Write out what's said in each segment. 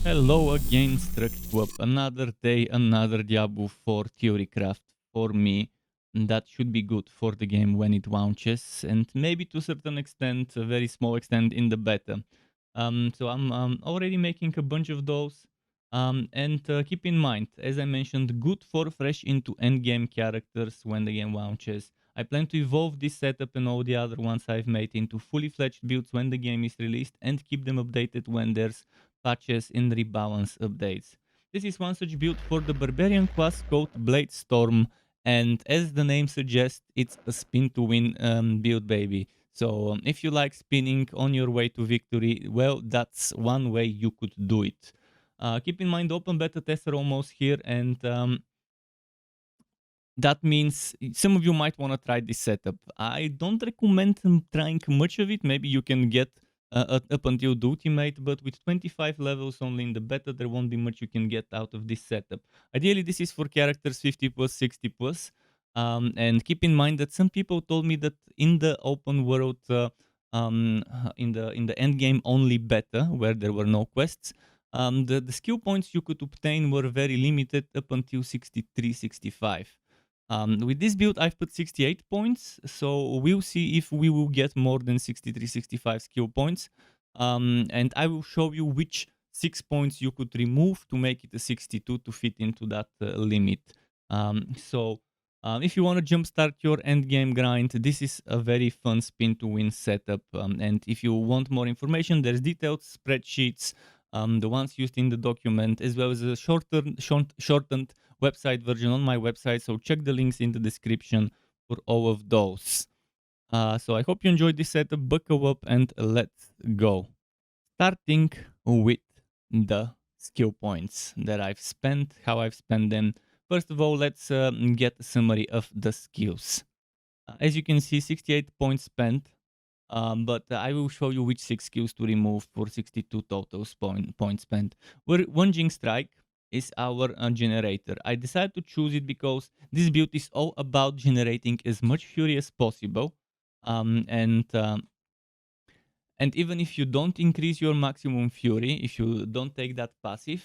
Hello again, Structwap. Another day, another Diablo 4 Theorycraft for me. That should be good for the game when it launches, and maybe to a certain extent, a very small extent in the beta. So I'm already making a bunch of those. And keep in mind, as I mentioned, good for fresh into endgame characters when the game launches. I plan to evolve this setup and all the other ones I've made into fully fledged builds when the game is released and keep them updated when there's patches in rebalance updates. This is one such build for the Barbarian Class called Bladestorm, and as the name suggests, it's a spin-to-win build, baby. So if you like spinning on your way to victory, well, that's one way you could do it. Keep in mind, open beta tests are almost here, and that means some of you might want to try this setup. I don't recommend trying much of it. Maybe you can get up until the ultimate, but with 25 levels only in the beta, there won't be much you can get out of this setup. Ideally, this is for characters 50 plus, 60 plus. And keep in mind that some people told me that in the open world, in the end game only beta, where there were no quests, the skill points you could obtain were very limited up until 63, 65. With this build, I've put 68 points, so we'll see if we will get more than 63, 65 skill points. And I will show you which 6 points you could remove to make it a 62 to fit into that limit. If you want to jumpstart your endgame grind, this is a very fun spin-to-win setup. And if you want more information, there's detailed spreadsheets, the ones used in the document, as well as a shortened website version on my website, so check the links in the description for all of those. So I hope you enjoyed this setup, buckle up and let's go. Starting with the skill points that I've spent, how I've spent them. First of all, let's get a summary of the skills. As you can see, 68 points spent, but I will show you which 6 skills to remove for 62 total points spent. Wunging Strike is our generator. I decided to choose it because this build is all about generating as much fury as possible. And even if you don't increase your maximum fury, if you don't take that passive,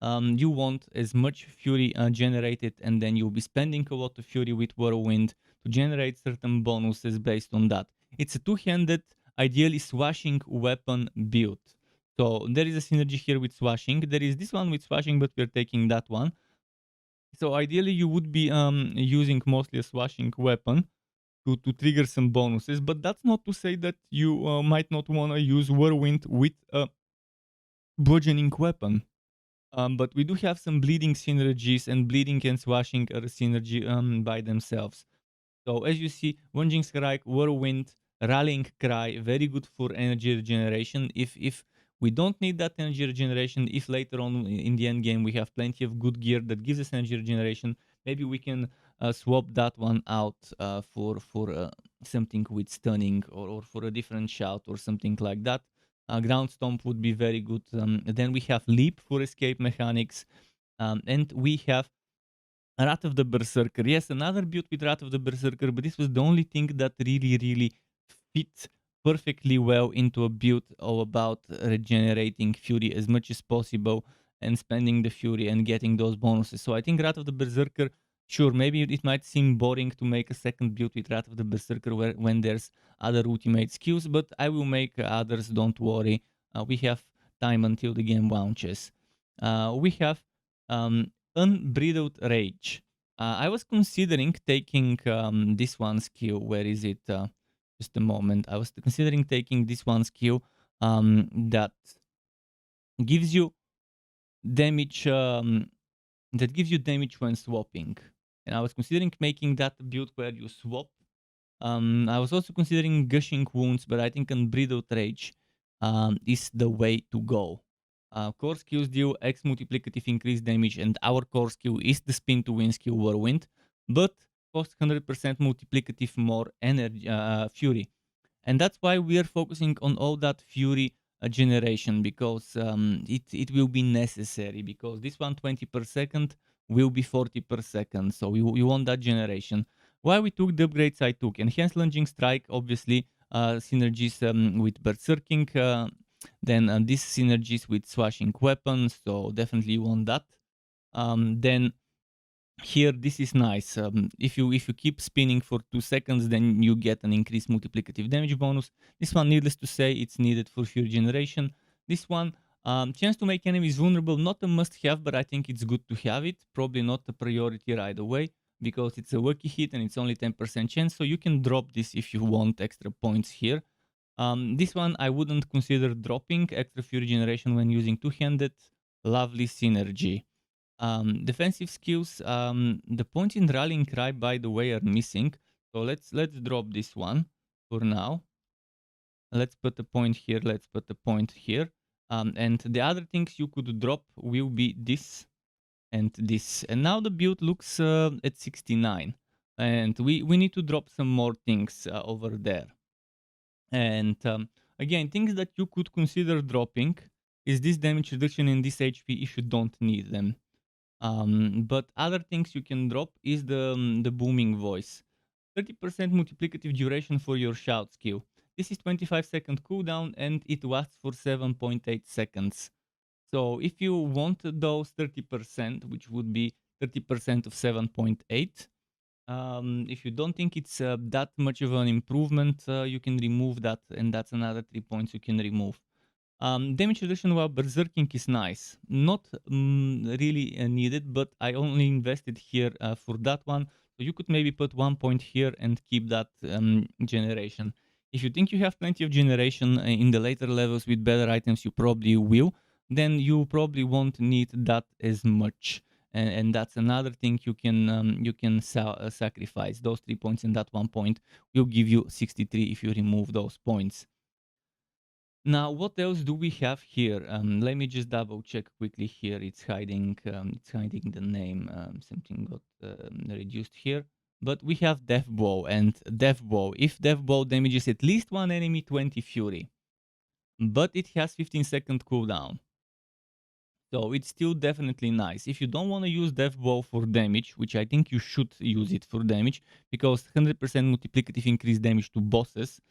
you want as much fury generated, and then you'll be spending a lot of fury with Whirlwind to generate certain bonuses based on that. It's a two-handed, ideally swashing weapon build. So there is a synergy here with swashing. There is this one with swashing, but we're taking that one. So ideally you would be using mostly a swashing weapon to trigger some bonuses, but that's not to say that you might not want to use Whirlwind with a bludgeoning weapon. But we do have some bleeding synergies, and bleeding and swashing are a synergy by themselves. So as you see, Wunging Strike, Whirlwind, Rallying Cry, very good for energy regeneration. If we don't need that energy regeneration, if later on in the end game we have plenty of good gear that gives us energy regeneration, maybe we can swap that one out for something with stunning, or for a different shout or something like that. Ground Stomp would be very good. Then we have Leap for escape mechanics, and we have Wrath of the Berserker. Yes, another build with Wrath of the Berserker, but this was the only thing that really fit perfectly well into a build all about regenerating fury as much as possible and spending the fury and getting those bonuses. So I think Wrath of the Berserker, sure, maybe it might seem boring to make a second build with Wrath of the Berserker when there's other ultimate skills, but I will make others, don't worry. We have time until the game launches. We have Unbridled Rage. I was considering taking this one skill. Where is it? Just a moment. I was considering taking this one skill that gives you damage. That gives you damage when swapping. And I was considering making that build where you swap. I was also considering Gushing Wounds, but I think Unbridled Rage is the way to go. Core skills deal X multiplicative increased damage, and our core skill is the spin-to-win skill Whirlwind, but costs 100% multiplicative more energy, fury. And that's why we are focusing on all that fury generation, because it will be necessary, because this 120 per second will be 40 per second, so we want that generation. Why we took the upgrades I took? Enhanced Lunging Strike, obviously, synergies with Berserking, Then this synergies with swashing weapons, so definitely you want that. Then here, this is nice. If you keep spinning for 2 seconds, then you get an increased multiplicative damage bonus. This one, needless to say, it's needed for fury generation. This one, chance to make enemies vulnerable, not a must-have, but I think it's good to have it. Probably not a priority right away, because it's a wacky hit and it's only 10% chance, so you can drop this if you want extra points here. This one I wouldn't consider dropping. Extra fury generation when using two-handed. Lovely synergy. Defensive skills, the points in rallying cry, by the way, are missing. So let's drop this one for now. Let's put a point here. Let's put a point here. And the other things you could drop will be this and this. And now the build looks at 69. And we need to drop some more things over there. And again, things that you could consider dropping is this damage reduction and this HP if you don't need them. But other things you can drop is the booming voice. 30% multiplicative duration for your shout skill. This is 25-second cooldown and it lasts for 7.8 seconds. So if you want those 30%, which would be 30% of 7.8, if you don't think it's that much of an improvement, you can remove that, and that's another 3 points you can remove. Damage reduction while berserking is nice. Not really needed, but I only invested here for that one. So you could maybe put 1 point here and keep that generation. If you think you have plenty of generation in the later levels with better items, you probably will. Then you probably won't need that as much. And that's another thing you can sacrifice. Those 3 points and that 1 point will give you 63 if you remove those points. Now, what else do we have here? Let me just double check quickly here. It's hiding the name. Something got reduced here. But we have Death Blow, and Death Blow. If Death Blow damages at least one enemy, 20 Fury. But it has 15-second cooldown. So it's still definitely nice. If you don't want to use Death Blow for damage, which I think you should use it for damage, because 100% multiplicative increased damage to bosses,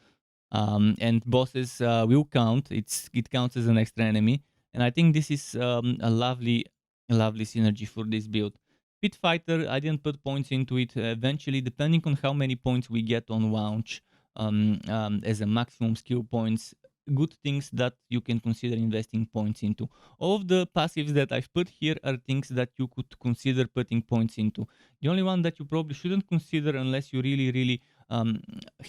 and bosses will count. It counts as an extra enemy, and I think this is a lovely synergy for this build. Pit Fighter, I didn't put points into it. Eventually, depending on how many points we get on launch as a maximum skill points, good things that you can consider investing points into. All of the passives that I've put here are things that you could consider putting points into. The only one that you probably shouldn't consider unless you really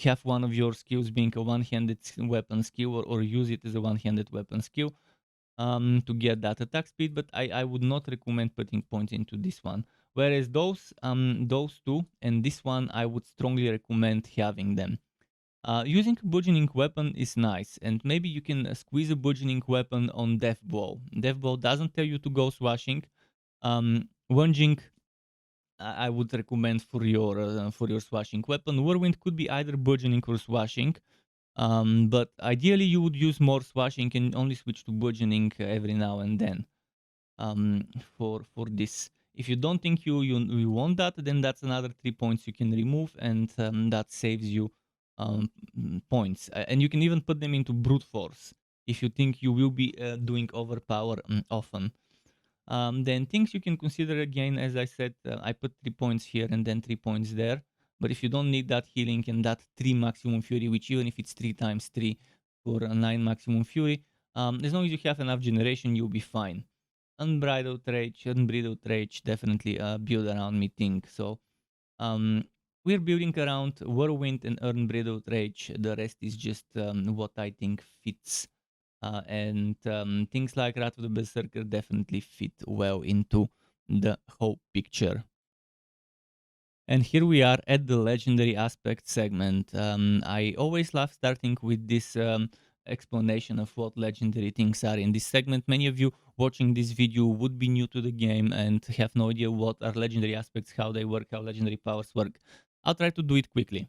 have one of your skills being a one-handed weapon skill, or use it as a one-handed weapon skill to get that attack speed, but I would not recommend putting points into this one. Whereas those two and this one, I would strongly recommend having them. Using a burgeoning weapon is nice, and maybe you can squeeze a burgeoning weapon on Death Blow. Death Blow doesn't tell you to go swashing. Lunging, I would recommend for your swashing weapon. Whirlwind could be either burgeoning or swashing, but ideally you would use more swashing and only switch to burgeoning every now and then. For this, if you don't think you want that, then that's another 3 points you can remove, and that saves you points. And you can even put them into brute force if you think you will be doing overpower often. Then things you can consider, again, as I said, I put 3 points here and then 3 points there. But if you don't need that healing and that 3 maximum fury, which even if it's 3 times 3 for a 9 maximum fury, as long as you have enough generation, you'll be fine. Unbridled Rage, definitely build around me thing. So we're building around Whirlwind and Unbridled Rage. The rest is just what I think fits. And things like Wrath of the Berserker definitely fit well into the whole picture. And here we are at the legendary aspect segment. I always love starting with this explanation of what legendary things are in this segment. Many of you watching this video would be new to the game and have no idea what are legendary aspects, how they work, how legendary powers work. I'll try to do it quickly.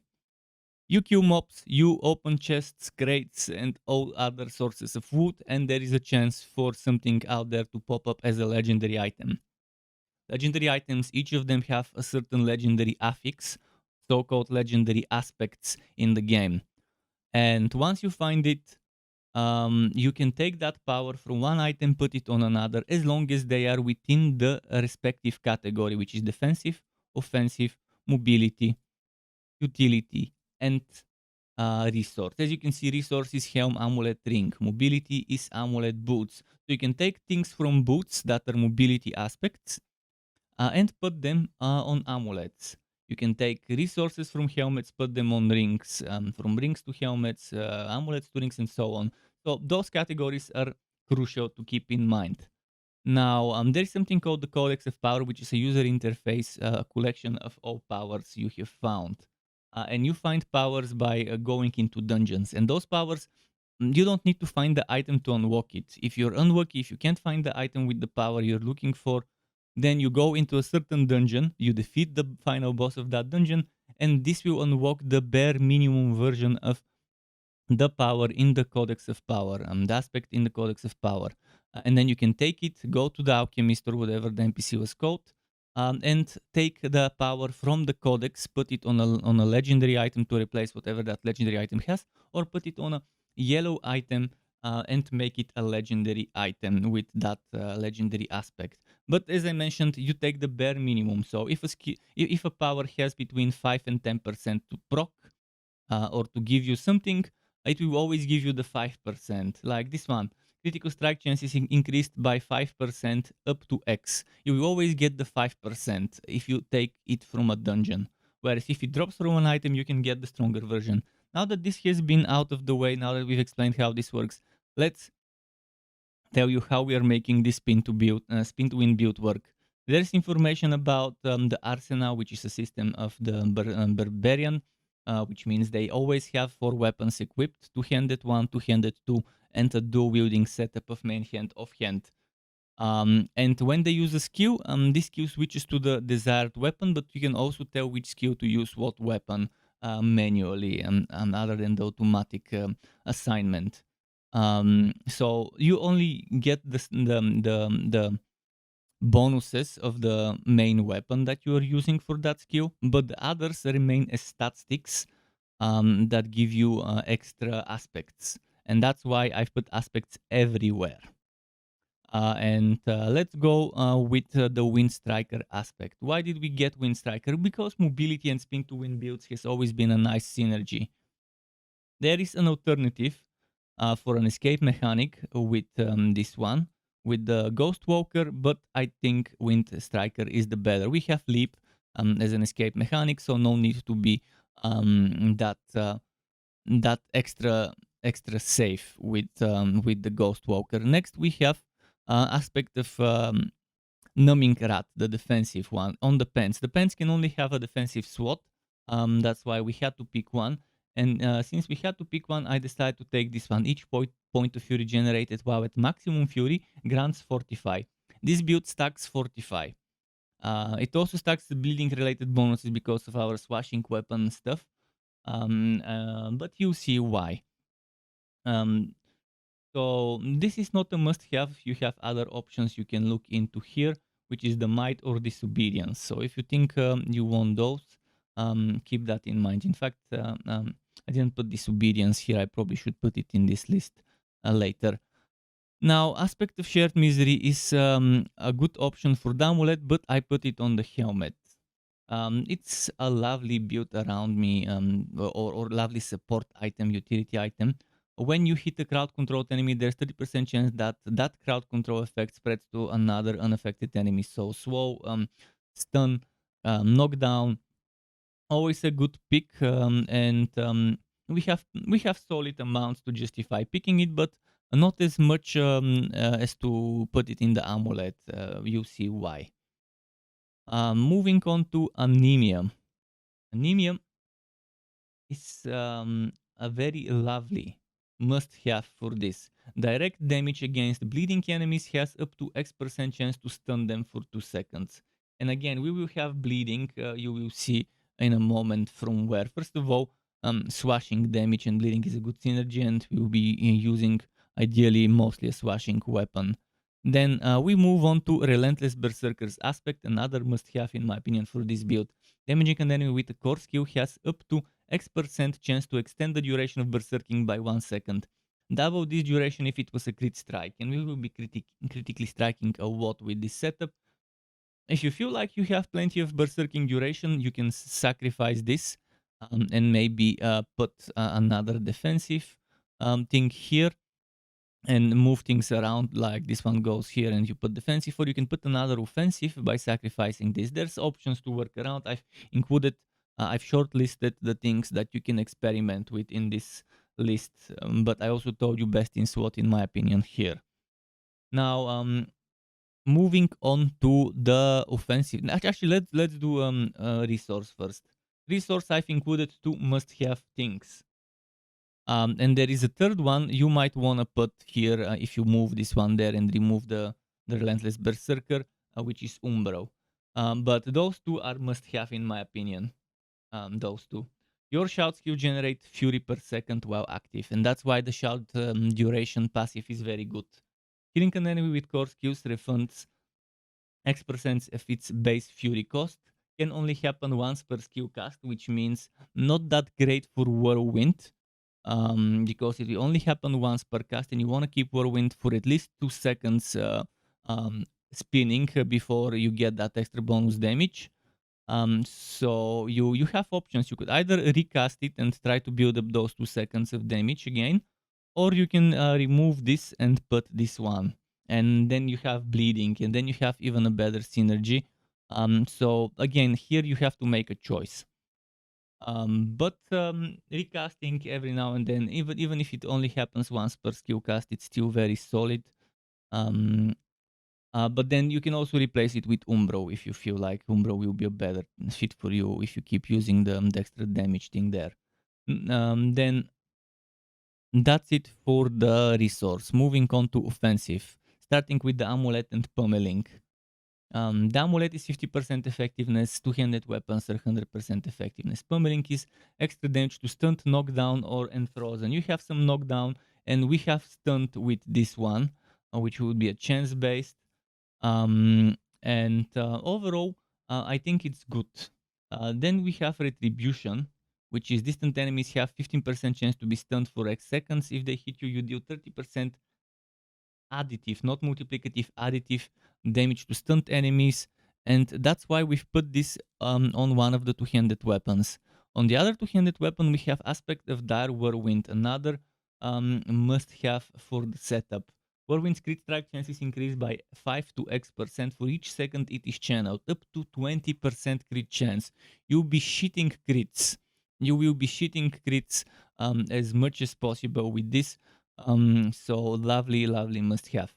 You kill mobs, you open chests, crates, and all other sources of wood, and there is a chance for something out there to pop up as a legendary item. Legendary items, each of them have a certain legendary affix, so-called legendary aspects in the game. And once you find it, you can take that power from one item, put it on another, as long as they are within the respective category, which is defensive, offensive, mobility, utility, and resource. As you can see, resource is helm, amulet, ring. Mobility is amulet, boots. So you can take things from boots that are mobility aspects and put them on amulets. You can take resources from helmets, put them on rings, from rings to helmets, amulets to rings, and so on. So those categories are crucial to keep in mind. Now, there is something called the Codex of Power, which is a user interface, a collection of all powers you have found. And you find powers by going into dungeons. And those powers, you don't need to find the item to unlock it. If you're unlucky, if you can't find the item with the power you're looking for, then you go into a certain dungeon, you defeat the final boss of that dungeon, and this will unlock the bare minimum version of the power in the Codex of Power, the aspect in the Codex of Power. And then you can take it, go to the Alchemist or whatever the NPC was called, and take the power from the Codex, put it on a legendary item to replace whatever that legendary item has, or put it on a yellow item and make it a legendary item with that legendary aspect. But as I mentioned, you take the bare minimum. So if a power has between 5 and 10% to proc, or to give you something, it will always give you the 5%. Like this one, critical strike chances increased by 5% up to X. You will always get the 5% if you take it from a dungeon. Whereas if it drops from an item, you can get the stronger version. Now that this has been out of the way, now that we've explained how this works, let's tell you how we are making this spin-to-win build work. There's information about the arsenal, which is a system of the barbarian, which means they always have 4 weapons equipped: two-handed 1, two-handed 2, and a dual-wielding setup of main hand, off-hand. And when they use a skill, this skill switches to the desired weapon, but you can also tell which skill to use what weapon manually, other than the automatic assignment. So you only get the bonuses of the main weapon that you are using for that skill, but the others remain as statistics that give you extra aspects. And that's why I've put aspects everywhere. And let's go with the Wind Striker aspect. Why did we get Wind Striker? Because mobility and spin-to-win builds has always been a nice synergy. There is an alternative for an escape mechanic with this one, with the Ghost Walker, but I think Wind Striker is the better. We have Leap as an escape mechanic, so no need to be that extra safe with the Ghost Walker. Next, we have aspect of Numbing Rat, the defensive one, on the pants. The pants can only have a defensive SWAT. That's why we had to pick one. And since we had to pick one, I decided to take this one. Each point of fury generated while at maximum fury grants 45. This build stacks 45. It also stacks the bleeding related bonuses because of our swashing weapon stuff. But you'll see why. So this is not a must-have. You have other options you can look into here, which is the might or disobedience. So if you think you want those, keep that in mind. In fact, I didn't put disobedience here. I probably should put it in this list later. Now, aspect of shared misery is a good option for the amulet, but I put it on the helmet. It's a lovely build around me, or lovely support item, utility item. When you hit a crowd controlled enemy, there's 30% chance that that crowd control effect spreads to another unaffected enemy. So slow, stun, knockdown, always a good pick, and we have solid amounts to justify picking it, but not as much as to put it in the amulet. You see why. Moving on to anemia. Anemia is a very lovely must-have for this. Direct damage against bleeding enemies has up to X% chance to stun them for 2 seconds. And again, we will have bleeding, you will see in a moment from where. First of all, swashing damage and bleeding is a good synergy, and we will be using ideally mostly a swashing weapon. Then we move on to Relentless Berserker's aspect, another must-have in my opinion for this build. Damaging an enemy with a core skill has up to X% chance to extend the duration of berserking by 1 second. Double this duration if it was a crit strike, and we will be critically striking a lot with this setup. If you feel like you have plenty of berserking duration, you can sacrifice this and maybe put another defensive thing here and move things around, like this one goes here and you put defensive, or you can put another offensive by sacrificing this. There's options to work around. I've included, I've shortlisted the things that you can experiment with in this list, but I also told you best in SWAT in my opinion here. Now, moving on to the offensive. Actually, let's do resource first. Resource, I've included two must-have things. And there is a third one you might want to put here if you move this one there and remove the Relentless Berserker, which is Umbro. But those two are must-have in my opinion. Those two. Your shout skill generate fury per second while active, and that's why the shout duration passive is very good. Killing an enemy with core skills refunds X% of its base fury cost. Can only happen once per skill cast, which means not that great for Whirlwind. Because it will only happen once per cast, and you want to keep Whirlwind for at least 2 seconds spinning before you get that extra bonus damage. So you have options. You could either recast it and try to build up those 2 seconds of damage again, or you can remove this and put this one, and then you have bleeding, and then you have even a better synergy. So again, here you have to make a choice. But recasting every now and then, even if it only happens once per skill cast, it's still very solid. But then you can also replace it with Umbro if you feel like Umbro will be a better fit for you if you keep using the extra damage thing there. Then that's it for the resource. Moving on to offensive, starting with the amulet and pummeling. The amulet is 50% effectiveness, two-handed weapons are 100% effectiveness. Pummeling is extra damage to stunned, knockdown, or unfrozen. You have some knockdown, and we have stunned with this one, which would be a chance-based. And overall, I think it's good. Then we have retribution, which is distant enemies have 15% chance to be stunned for X seconds. If they hit you, you deal 30% additive, not multiplicative, additive damage to stunned enemies. And that's why we've put this on one of the two-handed weapons. On the other two-handed weapon, we have Aspect of Dire Whirlwind, another must-have for the setup. Whirlwind's crit strike chances increase by 5 to X% for each second it is channeled, up to 20% crit chance. You'll be shitting crits. You will be shitting crits as much as possible with this. So lovely must have.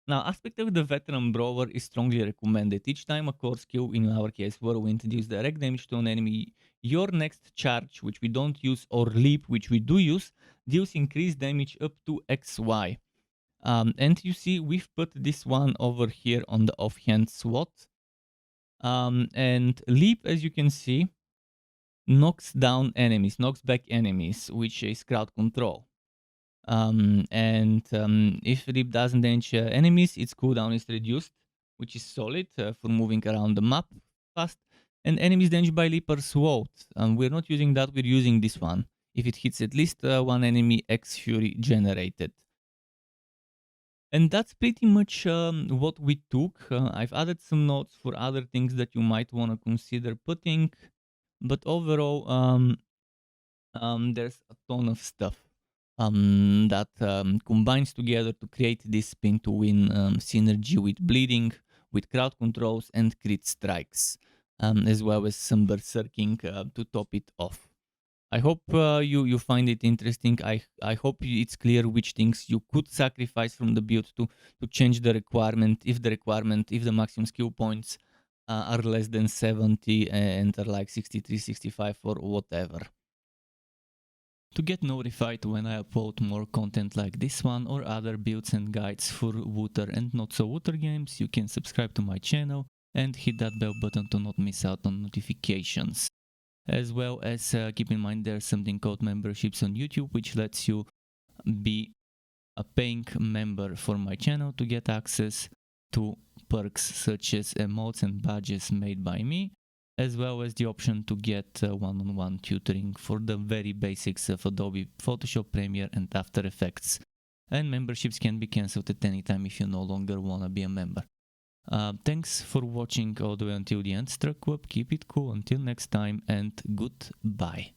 Now, Aspect of the Veteran Brawler is strongly recommended. Each time a core skill, in our case Whirlwind, deals direct damage to an enemy, your next charge, which we don't use, or leap, which we do use, deals increased damage up to XY. And you see, we've put this one over here on the offhand SWAT. And leap, as you can see, knocks down enemies, knocks back enemies, which is crowd control. If Leap doesn't damage enemies, its cooldown is reduced, which is solid for moving around the map fast. And enemies damaged by Leap are SWAT. We're not using that, we're using this one. If it hits at least one enemy, X Fury generated. And that's pretty much what we took. I've added some notes for other things that you might want to consider putting. But overall, there's a ton of stuff that combines together to create this spin-to-win synergy with bleeding, with crowd controls and crit strikes, as well as some berserking to top it off. I hope you find it interesting. I hope it's clear which things you could sacrifice from the build to change the requirement, if the maximum skill points are less than 70 and are like 63, 65 or whatever. To get notified when I upload more content like this one or other builds and guides for Wooter and not so Wooter games, you can subscribe to my channel and hit that bell button to not miss out on notifications. As well as keep in mind there's something called memberships on YouTube, which lets you be a paying member for my channel to get access to perks such as emotes and badges made by me, as well as the option to get one-on-one tutoring for the very basics of Adobe Photoshop, Premiere, and After Effects. And memberships can be cancelled at any time if you no longer want to be a member. Thanks for watching all the way until the end. Struck up, keep it cool until next time, and goodbye.